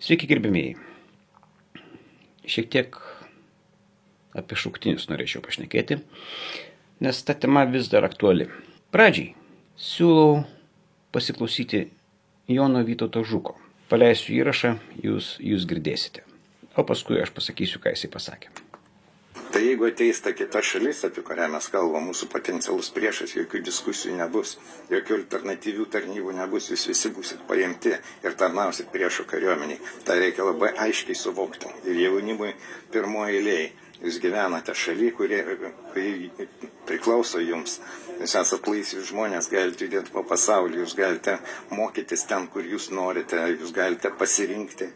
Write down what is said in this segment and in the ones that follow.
Sveiki, gerbėmėjai. Šiek tiek apie šauktinius norėčiau pašnekėti, nes ta tema vis dar aktuali. Pradžiai siūlau pasiklausyti Jono Vytauto Žuko. Paleisiu įrašą, jūs girdėsite. O paskui aš pasakysiu, ką jisai pasakė. Tai jeigu ateis ta kita šalis, apie kurią mes kalbam, mūsų potencialus priešas, jokių diskusijų nebus, jokių alternatyvių tarnybų nebus, jūs visi būsit paimti ir tarnausit priešo kariuomeniai. Tai reikia labai aiškiai suvokti. Ir jaunimui pirmoji eilėje. Jūs gyvenate šaly, kuri priklauso jums. Jūs esate laisvi žmonės, galite judėti po pasaulį, jūs galite mokytis ten, kur jūs norite, jūs galite pasirinkti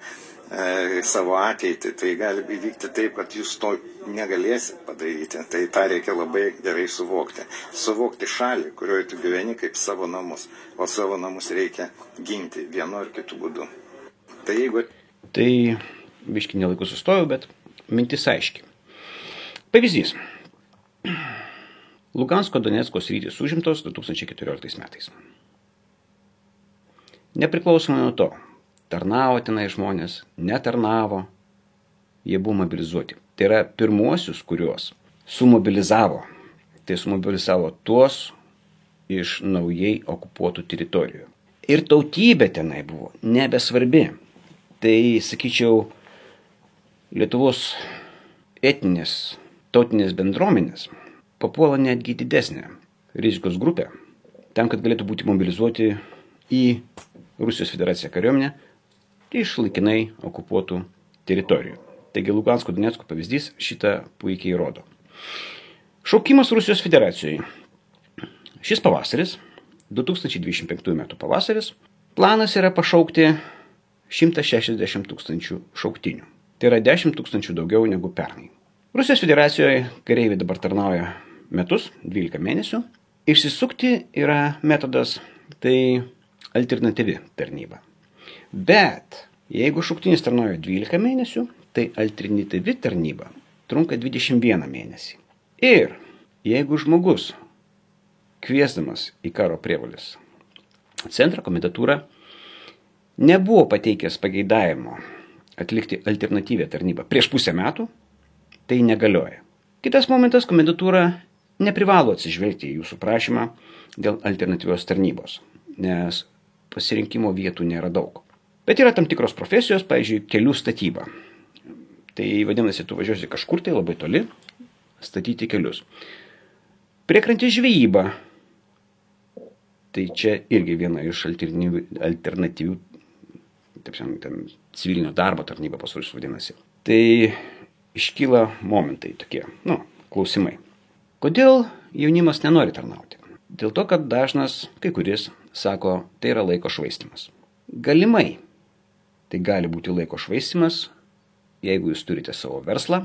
savo ateitį. Tai gali įvykti taip, kad jūs to negalėsit padaryti. Tai tą reikia labai gerai suvokti. Suvokti šalį, kurioje tu gyveni, kaip savo namus. O savo namus reikia ginti vienu ar kitu būdu. Tai biškį nelaiku sustojau, bet mintis aiški. Pavyzdys. Lugansko Donecko sritys užimtos 2014 metais. Nepriklausomai nuo to, tarnavo tenai žmonės, netarnavo, jie buvo mobilizuoti. Tai yra pirmuosius, kuriuos sumobilizavo. Tai sumobilizavo tuos iš naujai okupuotų teritorijų. Ir tautybė tenai buvo nebesvarbi. Tai, sakyčiau, Lietuvos etninės, tautinės bendruomenės papuola netgi didesnė rizikos grupė, tam, kad galėtų būti mobilizuoti į Rusijos federaciją kariuomenę iš laikinai okupuotų teritorijų. Taigi Lugansko Donecko pavyzdys šitą puikiai rodo. Šaukimas Rusijos federacijoje. Šis pavasaris, 2025 metų pavasaris, planas yra pašaukti 160 000 šauktinių. Tai yra 10 000 daugiau negu pernai. Rusijos federacijoje kareiviai dabar tarnauja metus, 12 mėnesių. Išsisukti yra metodas, tai alternatyvi tarnyba. Bet jeigu šauktinis tarnauja 12 mėnesių, tai alternatyvi tarnyba trunka 21 mėnesį. Ir jeigu žmogus kviesdamas į karo prievolės centrą, komendatūrą, nebuvo pateikęs pageidavimo atlikti alternatyvią tarnybą prieš pusę metų, tai negalioja. Kitas momentas, komendatūra neprivalo atsižvelgti į jūsų prašymą dėl alternatyvios tarnybos, nes pasirinkimo vietų nėra daug. Bet yra tam tikros profesijos, pavyzdžiui, kelių statyba. Tai vadinasi, tu važiuosi kažkur tai labai toli statyti kelius. Priekrantės žvejyba. Tai čia irgi viena iš alternatyvių, taip sakant, civilinio darbo tarnyba pas Rusus vadinasi. Tai iškyla momentai tokie, klausimai. Kodėl jaunimas nenori tarnauti? Dėl to, kad dažnas, kai kuris, sako, tai yra laiko švaistymas. Galimai tai gali būti laiko švaistymas, jeigu jūs turite savo verslą,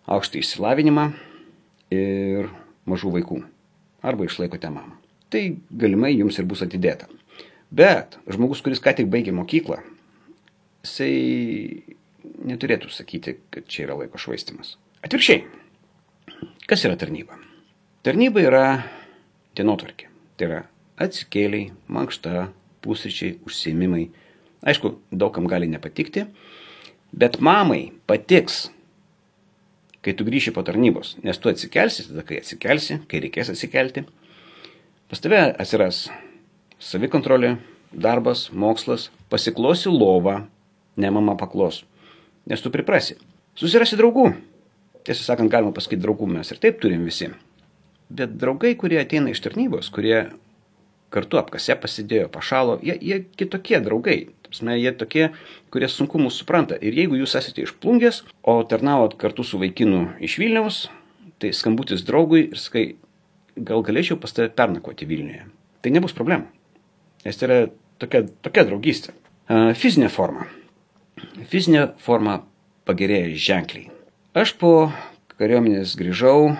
aukštą išsilavinimą ir mažų vaikų. Arba išlaikote mamą. Tai galimai jums ir bus atidėta. Bet žmogus, kuris ką tik baigė mokyklą, jisai neturėtų sakyti, kad čia yra laiko švaistymas. Atvirkščiai. Kas yra tarnyba? Tarnyba yra dienotvarkė. Tai yra atsikėliai, mankšta, pusryčiai, užsiėmimai. Aišku, daugam gali nepatikti, bet mamai patiks, kai tu grįši po tarnybos, nes tu atsikelsi, tada kai atsikelsi, kai reikės atsikelti. Pas tave atsiras savikontrolė, darbas, mokslas, pasiklosi lovą, ne mama paklos, nes tu priprasi. Susirasi draugų. Tiesą sakant, galima pasakyti draugų, mes ir taip turim visi. Bet draugai, kurie ateina iš tarnybos, kurie kartu apkase pasidėjo, pašalo, jie kitokie draugai. Jie tokie, kurie sunkumus supranta. Ir jeigu jūs esate iš Plungės, o tarnavot kartu su vaikinu iš Vilniaus, tai skambutis draugui ir sakai, gal galėčiau pas tave pernakvoti Vilniuje. Tai nebus problemų. Nes tai yra tokia draugystė. Fizinė forma. Fizinė forma pagerėja ženkliai. Aš po kariuomenės grįžau,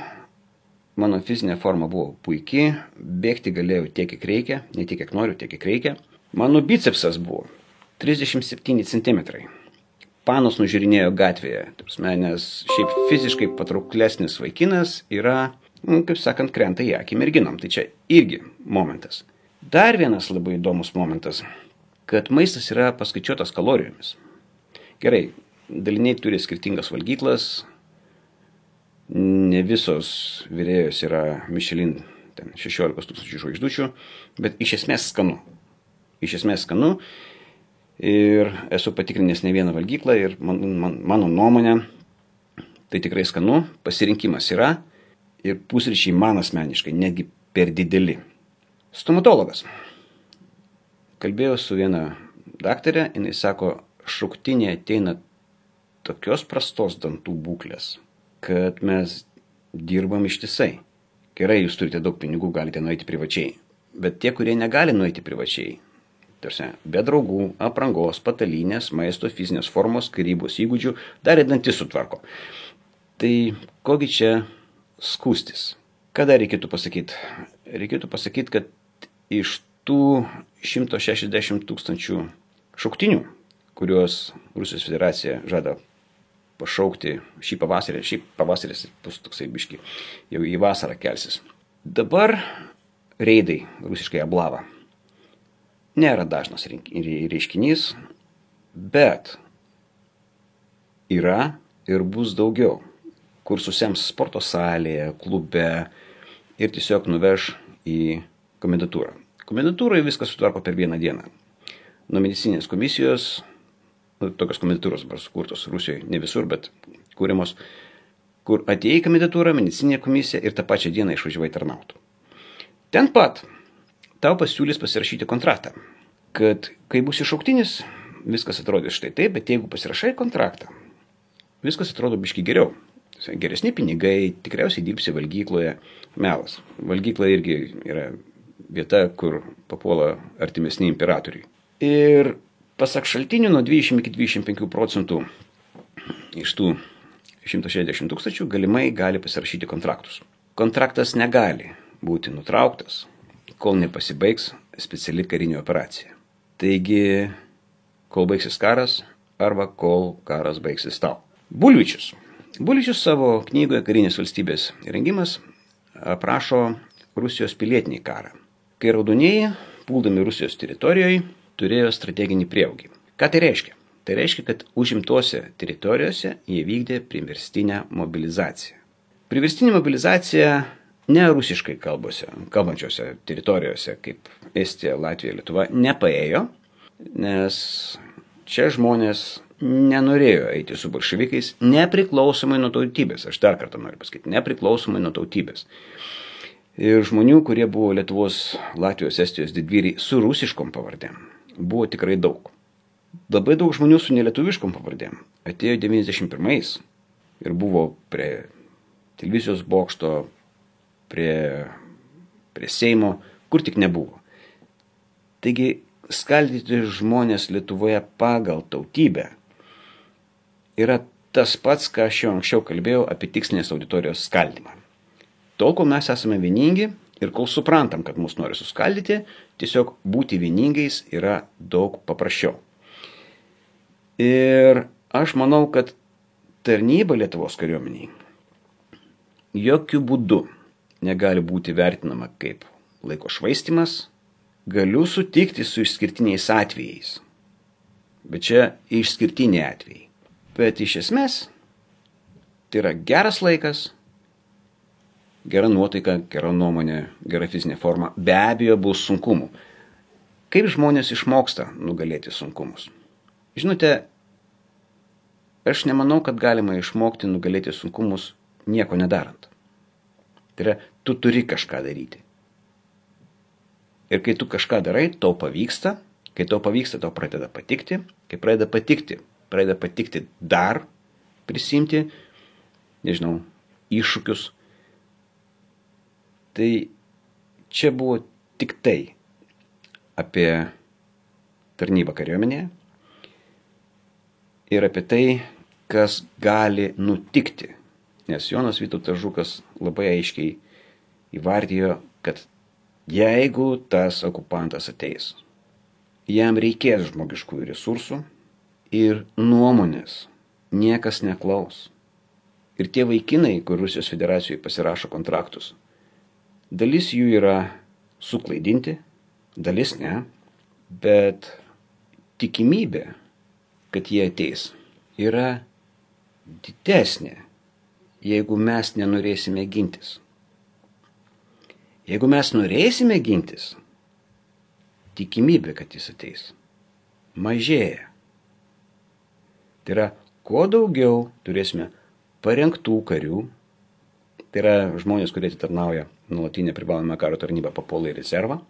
mano fizinė forma buvo puikiai, bėgti galėjau tiek, kiek reikia, ne tiek, kiek noriu, tiek, kiek reikia. Mano bicepsas buvo 37 cm. Panos nužiūrinėjo gatvėje, nes šiaip fiziškai patrauklesnis vaikinas yra, kaip sakant, krenta į akį merginom. Tai čia irgi momentas. Dar vienas labai įdomus momentas, kad maistas yra paskaičiuotas kalorijomis. Gerai, daliniai turi skirtingas valgyklas, ne visos virėjos yra Michelin 16 000 žvaigždučių, bet iš esmės skanu. Iš esmės skanu ir esu patikrinęs ne vieną valgyklą ir mano nuomonė, tai tikrai skanu, pasirinkimas yra ir pusryčiai man asmeniškai netgi per dideli. Stomatologas. Kalbėjau su viena daktarė, jinai sako, šauktinė ateina tokios prastos dantų būklės, kad mes dirbam ištisai. Gerai, jūs turite daug pinigų, galite nueiti privačiai. Bet tie, kurie negali nueiti privačiai, tarsi, be draugų, aprangos, patalynės, maisto, fizinės formos, karybos įgūdžių, dar ir dantis sutvarko. Tai kogi čia skūstis? Ką dar reikėtų pasakyti? Reikėtų pasakyti, kad iš tų 160 000 šauktinių, kuriuos Rusijos federacija žada pašaukti šį pavasarį, pavasaris bus toksai biški, jau į vasarą kelsis. Dabar reidai, rusiškai ablava, nėra dažnas reiškinys, bet yra ir bus daugiau, kur susems sporto salėje, klube ir tiesiog nuveš į komendatūrą. Komendatūroje viskas sutvarko per vieną dieną. Nuo medicinės komisijos, tokios komendatūros dabar sukurtos Rusijoje, ne visur, bet kūriamos, kur atėjai į komendatūrą, medicinė komisija ir tą pačią dieną išvažiavai tarnauti. Ten pat tau pasiūlys pasirašyti kontraktą, kad kai bus šauktinis, viskas atrodys štai taip, bet jeigu pasirašai kontraktą, viskas atrodo biški geriau. Geresni pinigai, tikriausiai dirbsi valgykloje, melas. Valgykla irgi yra vieta, kur papuola artimesni imperatoriui. Ir pasak šaltinių, nuo 20 iki 25% iš tų 160 000 galimai gali pasirašyti kontraktus. Kontraktas negali būti nutrauktas, kol nepasibaigs speciali karinė operacija. Taigi, kol baigsis karas, arba kol karas baigsis tau. Bulvičius. Bulvičius savo knygoje Karinės valstybės rengimas aprašo Rusijos pilietinį karą, kai raudonieji, puldami Rusijos teritorijoje, turėjo strateginį prieaugį. Ką tai reiškia? Tai reiškia, kad užimtose teritorijose jie vykdė priverstinę mobilizaciją. Priverstinė mobilizacija ne rusiškai kalbančiose teritorijose, kaip Estija, Latvija, Lietuva, nepaėjo, nes čia žmonės nenorėjo eiti su bolševikais nepriklausomai nuo tautybės. Aš dar kartą noriu pasakyti, nepriklausomai nuo tautybės. Ir žmonių, kurie buvo Lietuvos, Latvijos, Estijos didvyriai su rusiškom pavardėm, buvo tikrai daug. Labai daug žmonių su nelietuviškom pavardėm atėjo 91 ir buvo prie televizijos bokšto, prie Seimo, kur tik nebuvo. Taigi, skaldyti žmonės Lietuvoje pagal tautybę yra tas pats, ką aš jau anksčiau kalbėjau apie tikslinės auditorijos skaldymą. Tol, kol mes esame vieningi ir kol suprantam, kad mus nori suskaldyti, tiesiog būti vieningais yra daug paprasčiau. Ir aš manau, kad tarnyba Lietuvos kariuomeniai jokių būdų negali būti vertinama kaip laiko švaistymas. Galiu sutikti su išskirtiniais atvejais, bet čia išskirtiniai atvejai. Bet iš esmės tai yra geras laikas, gera nuotaika, gera nuomonė, gera fizinė forma. Be abejo bus sunkumų. Kaip žmonės išmoksta nugalėti sunkumus? Žinote, aš nemanau, kad galima išmokti nugalėti sunkumus nieko nedarant. Tai yra, tu turi kažką daryti. Ir kai tu kažką darai, tau pavyksta. Kai tau pavyksta, tau pradeda patikti. Kai pradeda patikti dar prisimti, nežinau, iššūkius. Tai čia buvo tik tai apie tarnybą kariuomenėje ir apie tai, kas gali nutikti. Nes Jonas Vytautas Žukas labai aiškiai įvardijo, kad jeigu tas okupantas ateis, jam reikės žmogiškųjų resursų ir nuomonės niekas neklaus. Ir tie vaikinai, kur Rusijos federacijoje pasirašo kontraktus, dalis jų yra suklaidinti, dalis ne, bet tikimybė, kad jie ateis, yra didesnė, jeigu mes nenorėsime gintis. Jeigu mes norėsime gintis, tikimybė, kad jis ateis, mažėja. Tai yra, kuo daugiau turėsime parengtų karių, tai yra žmonės, kurie atitarnauja nuolatinę privalomą karo tarnybą, papuola į rezervą.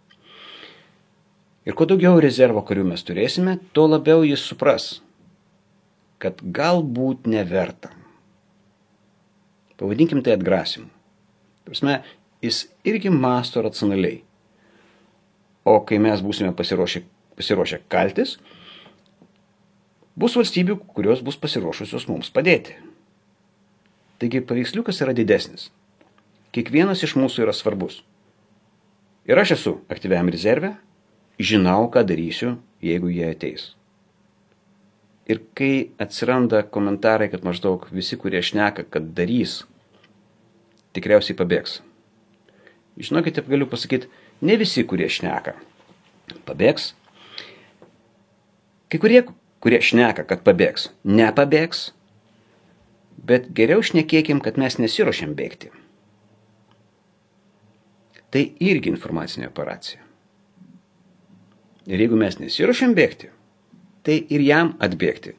Ir kuo daugiau rezervo karių mes turėsime, tuo labiau jis supras, kad galbūt neverta. Pavadinkim tai atgrasimu. Prasme, jis irgi mąsto racionaliai. O kai mes būsime pasiruošę kaltis, bus valstybių, kurios bus pasiruošusios mums padėti. Taigi paveiksliukas yra didesnis. Kiekvienas iš mūsų yra svarbus. Ir aš esu aktyviam rezerve, žinau, ką darysiu, jeigu jie ateis. Ir kai atsiranda komentarai, kad maždaug visi, kurie šneka, kad darys, tikriausiai pabėgs. Žinokite, galiu pasakyti, ne visi, kurie šneka, pabėgs. Kai kurie šneka, kad pabėgs, nepabėgs, bet geriau šnekėkim, kad mes nesiruošiam bėgti. Tai irgi informacinė operacija. Ir jeigu mes nesiruošiam bėgti, tai ir jam atbėgti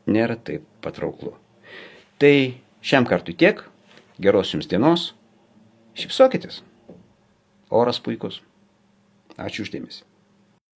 nėra taip patrauklu. Tai šiam kartui tiek, geros jums dienos, šypsokitės. Oras puikus. Ačiū už dėmesį.